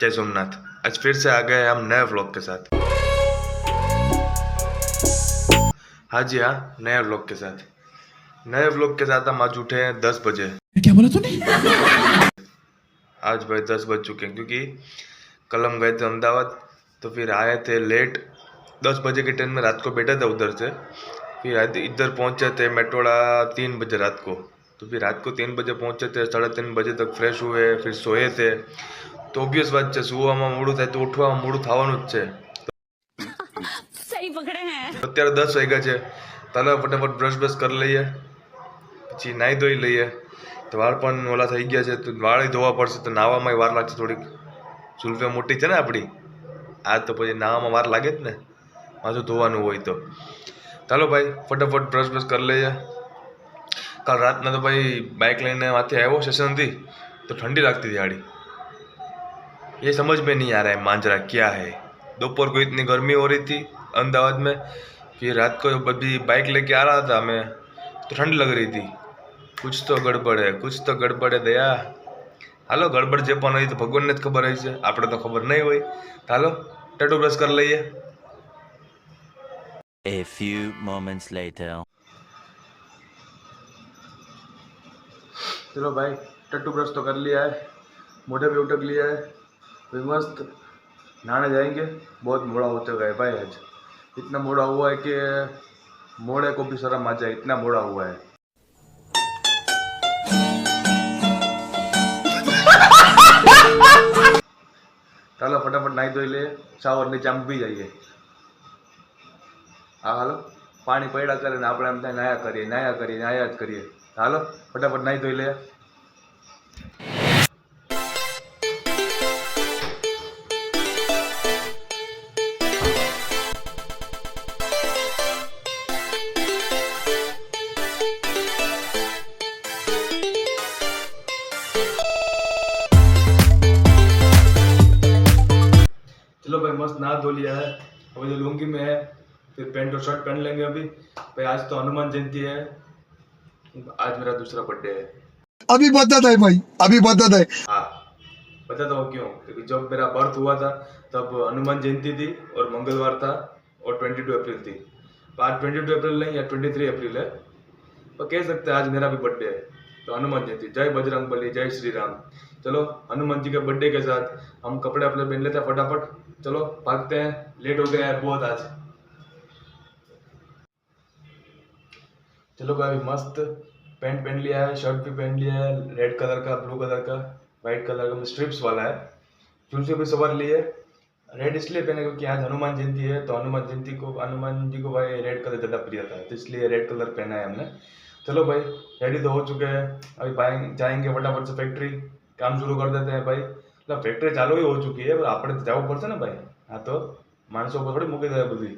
जय सोमनाथ। आज फिर से आ गए हम नए व्लॉग के साथ। हाँ जी हाँ, नए व्लॉग के साथ। नए व्लॉग के साथ हम आज उठे हैं 10 बजे। क्या बोला तूने? आज भाई 10 बज चुके हैं क्योंकि कल हम गए थे अहमदाबाद, तो फिर आए थे लेट। 10 बजे की ट्रेन में रात को बैठे थे उधर से, फिर इधर पहुंचे थे मेट्रोड़ा 3 बजे रात को। तो फिर रात को 3 बजे पहुंचे थे, 3:30 बजे तक फ्रेश हुए, फिर सोए थे। तो ऑब्वियस बात है, सुવામાં મોડું થાય તો ઉઠવામાં મોડું થવાનું જ છે। सही पकड़े हैं। અત્યારે 10 વાગ્યા છે, ચાલો ફટાફટ બ્રશ કરી લઈએ, પછી નાહી ધોઈ લઈએ। તો વાળ પણ ઓલા થઈ ગયા છે, તો વાળ ધોવા પડશે, તો નાહવામાં વાર લાગશે થોડીક। સુલ્ફે મોટી છે ને આપણી, આ તો પછી નાહવામાં વાર લાગે જ ને, માથું ધોવાનું હોય તો। ચાલો ભાઈ ફટાફટ બ્રશ કરી લઈએ। કાલ રાતના તો ભાઈ बाइक લઈને માથે આવ્યો સ્ટેશનથી, तो ठंडी लगती थी गाड़ी। ये समझ में नहीं आ रहा है मांजरा क्या है। दोपहर को इतनी गर्मी हो रही थी अहमदाबाद में, फिर रात को अभी बाइक लेके आ रहा था मैं, तो ठंड लग रही थी। कुछ तो गड़बड़ है, कुछ तो गड़बड़ है दया। हालो गड़बड़ जे पण होय तो भगवान ने ज खबर होय छे, आपणे तो खबर नहीं होय। हालो टटू ब्रश कर लईए। A few moments later. चलो भाई टट्टू ब्रश तो कर लिया है, मोढ़े भी उटक लिया है, फिर मस्त नहाने जाएंगे। बहुत मोड़ा हो चुका है भाई, आज इतना मोड़ा हुआ है कि मोड़े को भी शर्म आ जाए, इतना मोड़ा हुआ है। चलो फटाफट नहाई धोई ले, शावर नीचे आम भी जाइए। हाँ हालो पानी पड़ा करे ने આપણે એમ થાય નાયા જ કરીએ। હાલો ફટાફટ નાહી ધોઈ લે। चलो भाई मस्त नहा धो लिया है, अभी जो लुंगी में है, फिर पैंट और शर्ट पहन लेंगे अभी। भाई आज तो हनुमान जयंती है, आज मेरा दूसरा बर्थडे है। अभी बताता है भाई, अभी बताता है। हाँ बताता हूँ क्यों, क्योंकि जब मेरा बर्थ हुआ था तब हनुमान जयंती थी और मंगलवार था और 22 अप्रैल थी। तो आज 22 अप्रैल नहीं है, 23 अप्रैल है, तो कह सकते हैं आज मेरा भी बर्थडे है। तो हनुमान जयंती, जय बजरंग बली, जय श्री राम। चलो हनुमान जी के बर्थडे के साथ हम कपड़े अपने पहन लेते हैं फटाफट। चलो भागते हैं, लेट हो गया है बहुत आज। चलो भाई मस्त पैंट पहन लिया है, शर्ट भी पहन लिया है, रेड कलर का, ब्लू कलर का, वाइट कलर का, स्ट्रिप्स वाला है। जुल्फे भी सवार लिए। रेड इसलिए पहने क्योंकि आज हनुमान जयंती है, तो हनुमान जी को भाई रेड कलर ज़्यादा प्रिय था, तो इसलिए रेड कलर पहना है हमने। चलो भाई रेडी तो हो चुके हैं, अभी जाएंगे फटाफट से फैक्ट्री, काम शुरू कर देते हैं भाई। मतलब फैक्ट्री चालू ही हो चुकी है, पर આપણે તો જવું પડશે ને ભાઈ। આ તો માણસો પર થોડી મૂકી દે, બધી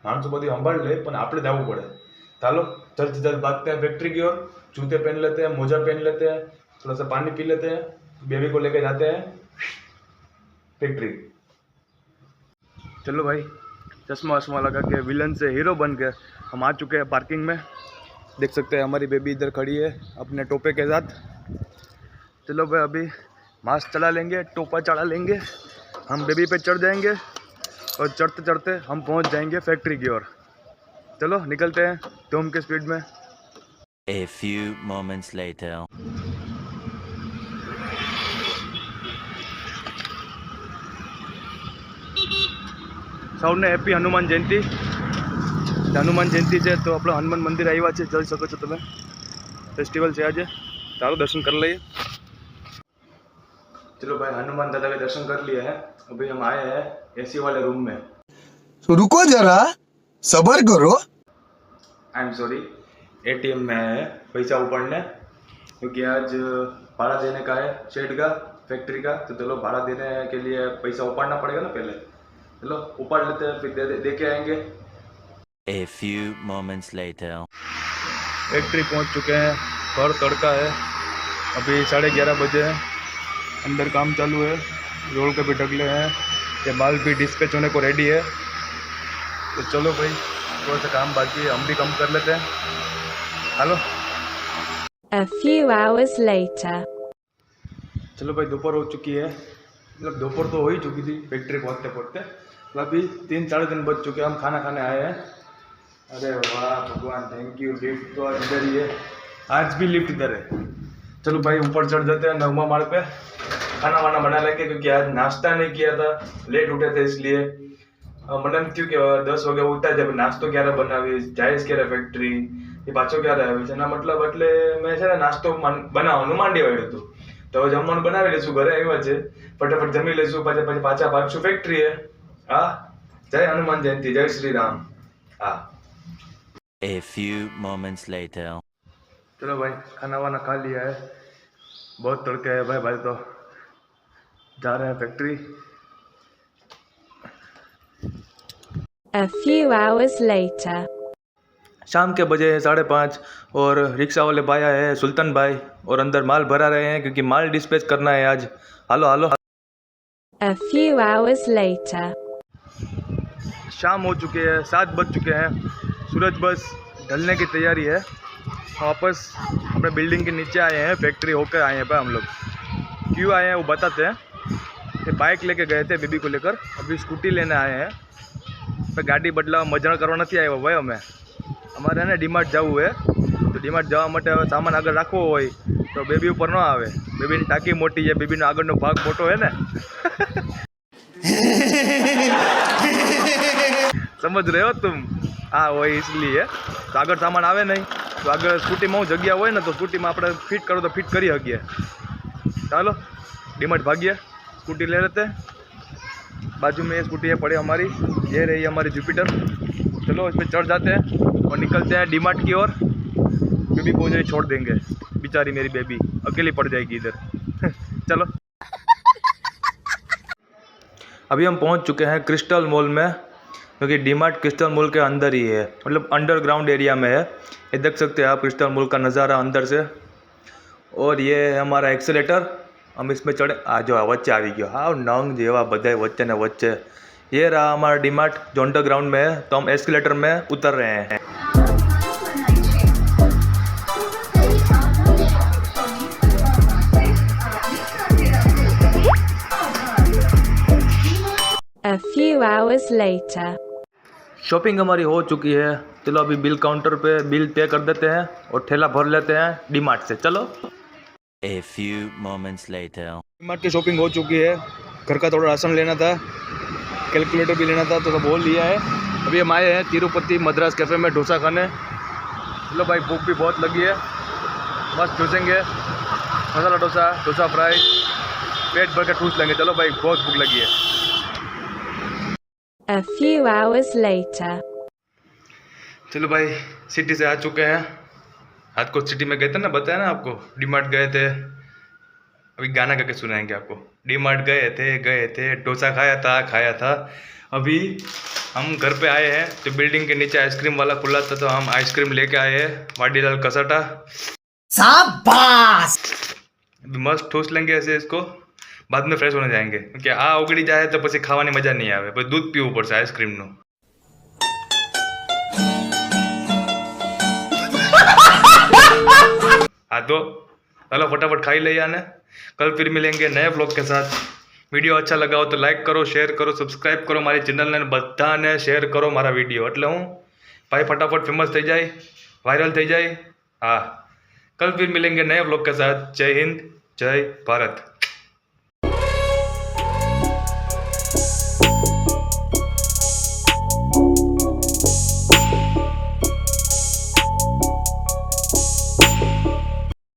માણસો બધી સંભાળ લે, પણ આપણે જવું પડે। चलो जल्द से जल्द भागते हैं फैक्ट्री की ओर। जूते पहन लेते हैं, मोजा पहन लेते हैं, थोड़ा सा पानी पी लेते हैं, बेबी को लेके जाते हैं फैक्ट्री। चलो भाई चश्मा वश्मा लगा के विलन से हीरो बन के हम आ चुके हैं पार्किंग में। देख सकते हैं हमारी बेबी इधर खड़ी है अपने टोपे के साथ। चलो भाई अभी मास्क चढ़ा लेंगे, टोपा चढ़ा लेंगे, हम बेबी पे चढ़ जाएंगे और चढ़ते चढ़ते हम पहुंच जाएंगे फैक्ट्री की ओर। चलो निकलते हैं धूम के स्पीड में। A few moments later. સૌને હેપી હનુમાન જયંતિ। હનુમાન જયંતિ છે તો આપણે હનુમાન મંદિર આવ્યા છે, જઈ શકો છો તમે, फेस्टिवल છે આજે। ચાલો દર્શન कर लिए। चलो भाई हनुमान दादा के दर्शन कर लिए हैं, अभी हम आए हैं एसी वाले रूम में। तो रुको जरा, सबर करो। आई एम सॉरी, एटीएम में आए हैं पैसा उपाड़ने, क्योंकि आज भाड़ा देने का है शेड का, फैक्ट्री का। तो चलो भाड़ा देने के लिए पैसा उपाड़ना पड़ेगा ना पहले। चलो उपाड़ लेते हैं, फिर दे के आएंगे। A few moments later. Factory पहुंच चुके हैं, भर तड़का है, अभी 11:30 बजे हैं, अंदर काम चालू है, रोल के भी ढगले हैं, ये माल भी डिस्पैच होने को रेडी है। तो चलो भाई थोड़ा सा काम बाकी है, हम भी कम कर लेते हैं। Hello A few hours later. चलो भाई दोपहर हो चुकी है, मतलब दोपहर तो हो ही चुकी थी फैक्ट्री पहुँचते पहुँचते, तो अभी 3-3:30 बज चुके हैं, हम खाना खाने आए हैं। अरे वाह भगवान, थैंक यू। लिफ्ट तो इधर ही है, आज भी लिफ्ट इधर है। चलो भाई ऊपर चढ़ जाते हैं 9वां माड़ पे, खाना वाना बना लेंगे, क्योंकि आज नाश्ता नहीं किया था, लेट उठे थे इसलिए। મને એમ થયું કે 10 વાગે ઉઠતા જ નાસ્તો ક્યારે બનાવીશ, જઈશ ક્યારે ફેક્ટરી, એ પાછો ક્યારે આવીશ, એના મતલબ એટલે મેં છે ને નાસ્તો બનાવવાનું માંડી વાળ્યું હતું। તો હવે જમવાનું બનાવી લઈશું, ઘરે આવ્યા છે, ફટાફટ જમી લઈશું, પછી પાછા ભાગશું ફેક્ટરીએ। હા, જય હનુમાન જયંતી, જય શ્રી રામ। हाँ, A few moments later. चलो भाई खाना वाना खा लिया है, बहुत तड़के है भाई, तो जा रहे हैं factory. A few hours later. शाम के बजे 5:30 और रिक्शा वाले भाई आए हैं, सुल्तान भाई, और अंदर माल भरा रहे हैं क्योंकि माल डिस्पैच करना है आज। हालो हालो। A few hours later. शाम हो चुकी है, 7 बज चुके हैं, सूरज बस ढलने की तैयारी है। वापस अपने बिल्डिंग के नीचे आए हैं, फैक्ट्री होकर आए हैं भाई हम लोग। क्यों आए हैं वो बताते हैं। ये बाइक लेके गए थे बेबी को लेकर, अभी स्कूटी लेने आए हैं। तो गाड़ी बदला मजण करवा नहीं आया भाई, અમે અમારે ને ડીમાર્ટ જવું है, તો ડીમાર્ટ જવા માટે હવે સામાન આગળ રાખવો હોય તો બેબી ઉપર ન આવે, બેબીની ટાંકી મોટી છે, બેબીનો આગળનો ભાગ મોટો है ને। समझ रहे हो तुम? हाँ वही इसलिए, तो આગળ સામાન આવે નહીં, તો આગળ સ્કૂટીમાં હું જગ્યા હોય ને તો સ્કૂટીમાં આપણે ફિટ કરો તો ફિટ કરી શકીએ। ચાલો ડીમાર્ट भागिए, स्कूटी ले लेते, बाजू में ये स्कूटी है पड़ी हमारी, ये रही हमारी जुपिटर। चलो इस पर चढ़ जाते हैं और निकलते हैं डीमार्ट की ओर। बेबी को जो छोड़ देंगे, बेचारी मेरी बेबी अकेली पड़ जाएगी इधर। चलो अभी हम पहुंच चुके हैं क्रिस्टल मॉल में, क्योंकि डीमार्ट क्रिस्टल मॉल के अंदर ही है, मतलब अंडरग्राउंड एरिया में है। ये देख सकते हैं आप क्रिस्टल मॉल का नज़ारा अंदर से। और ये है हमारा एक्सेलेटर, हम इसमें चढ़े, आ जो वच्चे आ गया, हाँ नंग जेवा बधाई वच्चे ने वच्चे। ये रहा हमारा डीमार्ट जो अंडरग्राउंड में है, तो हम एस्केलेटर में उतर रहे हैं। A few hours later. Shopping हमारी हो चुकी है, चलो अभी बिल काउंटर पे बिल पे कर देते हैं और ठेला भर लेते हैं डीमार्ट से। चलो A few moments later. DMart की शॉपिंग हो चुकी है, घर का थोड़ा राशन लेना था, कैलकुलेटर भी लेना था, तो सब वो लिया है। अभी हम आए हैं तिरुपति मद्रास कैफ़े में डोसा खाने। चलो भाई भूख भी बहुत लगी है, मस्त ठूसेंगे मसाला डोसा, डोसा फ्राई, पेट भर के ठूस लेंगे। चलो भाई बहुत भूख लगी है। A few hours later. चलो भाई सिटी से आ चुके हैं, आज को सिटी में गए थे ना, बताया ना आपको, डीमार्ट गए थे। अभी गाना गा के सुनाएंगे आपको। डीमार्ट गए थे डोसा खाया था। अभी हम घर पे आए हैं, तो बिल्डिंग के नीचे आइसक्रीम वाला खुला था, तो हम आइसक्रीम लेके आए हैं, वाडीलाल कसाटा। शाबाश! अभी मस्त ठूस लेंगे ऐसे इसको, बाद में फ्रेश होने जाएंगे, क्योंकि आ उगड़ी जाए तो પછી ખાવાની મજા નહીં આવે, પછી दूध પીવું પડશે આઈસ્ક્રીમનું। हाँ तो चलो फटाफट खाई ले आने, कल फिर मिलेंगे नए ब्लॉग के साथ। वीडियो अच्छा लगा हो तो लाइक करो, शेयर करो, सब्सक्राइब करो मारी चैनल ने, बधाने शेयर करो मारा वीडियो, એટલે હું भाई फटाफट फेमस થઈ જાય, वायरल થઈ જાય। हाँ, कल फिर मिलेंगे नए ब्लॉग के साथ। जय हिंद, जय भारत।